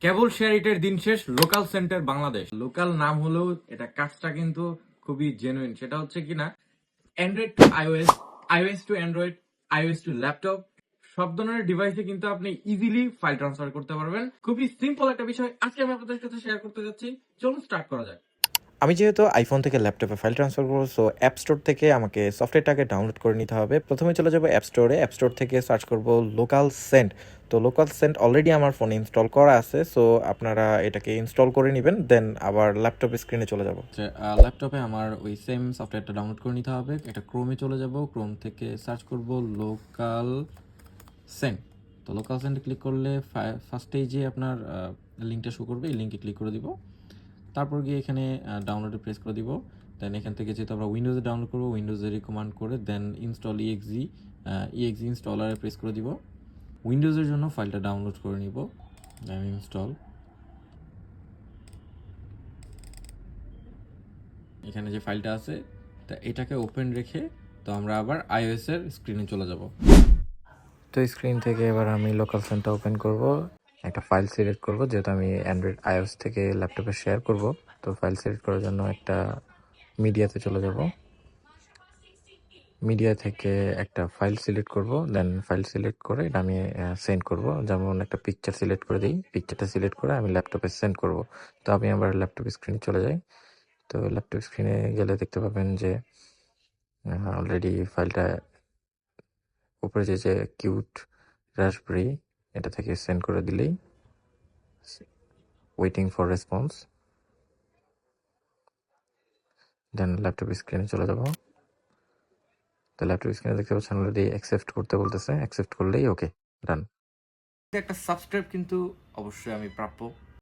কেবল share ইটের দিন শেষ, লোকাল সেন্টার বাংলাদেশ। লোকাল নাম হলেও এটা কাজটা কিন্তু খুবই জেনুইন। সেটা হচ্ছে কিনা Android to iOS, iOS to Android, iOS to laptop, সব ধরনের ডিভাইসে কিন্তু আপনি ইজিলি ফাইল ট্রান্সফার করতে পারবেন। খুবই সিম্পল একটা বিষয় আজকে আমি আপনাদের সাথে শেয়ার করতে যাচ্ছি। চলুন স্টার্ট করা যায়। আমি যেহেতু আইফোন থেকে ল্যাপটপে ফাইল ট্রান্সফার করবো, সো অ্যাপ স্টোর থেকে আমাকে সফটওয়্যারটাকে ডাউনলোড করে নিতে হবে। প্রথমে চলে যাবো অ্যাপ স্টোরে। অ্যাপ স্টোর থেকে সার্চ করব লোকাল সেন্ট। তো লোকাল সেন্ট অলরেডি আমার ফোনে ইনস্টল করা আছে, সো আপনারা এটাকে ইনস্টল করে নেবেন, দেন আবার ল্যাপটপ স্ক্রিনে চলে যাব। ল্যাপটপে আমার ওই সেম সফটওয়্যারটা ডাউনলোড করে নিতে হবে। এটা ক্রোমে চলে যাব, ক্রোম থেকে সার্চ করব লোকাল সেন্ট। তো লোকাল সেন্টে ক্লিক করলে ফার্স্টেই যে আপনার লিঙ্কটা শো করবে, এই লিঙ্কে ক্লিক করে দিব। তারপর গিয়ে এখানে ডাউনলোডে প্রেস করে দিব। দেন এখান থেকে যেহেতু আমরা উইন্ডোজে ডাউনলোড করবো, উইন্ডোজে রিকমান্ড করে দেন ইনস্টল ইএক্সি, ইএক্সি ইনস্টলারে প্রেস করে দিব। উইন্ডোজের জন্য ফাইলটা ডাউনলোড করে নিব, দেন ইনস্টল। এখানে যে ফাইলটা আছে তা এটাকে ওপেন রেখে তো আমরা আবার আইওএস এর স্ক্রিনে চলে যাব। তো স্ক্রিন থেকে এবার আমি লোকাল সেন্টটা ওপেন করব, একটা ফাইল সিলেক্ট করব, যেহেতু আমি অ্যান্ড্রয়েড আইওএস থেকে ল্যাপটপে শেয়ার করব। তো ফাইল সিলেক্ট করার জন্য একটা মিডিয়াতে চলে যাব। মিডিয়া থেকে একটা ফাইল সিলেক্ট করব, দেন ফাইল সিলেক্ট করে এটা আমি সেন্ড করব। যেমন একটা পিকচার সিলেক্ট করে দিই, পিকচারটা সিলেক্ট করে আমি ল্যাপটপে সেন্ড করব। তো আমি আবার ল্যাপটপ স্ক্রিনে চলে যাই। তো ল্যাপটপ স্ক্রিনে গেলে দেখতে পাবেন যে অলরেডি ফাইলটা উপরে যে কিউট রাসবেরি, এটা থেকে সেন্ড করে দিলেই waiting for response, then laptop স্ক্রিনে চলে যাব। তো ল্যাপটপ স্ক্রিনে দেখতে পাচ্ছেন অলরেডি অ্যাকসেপ্ট করতে বলতেছে, অ্যাকসেপ্ট করলেই ওকে, ডান। একটা সাবস্ক্রাইব কিন্তু অবশ্যই আমি প্রাপ্য।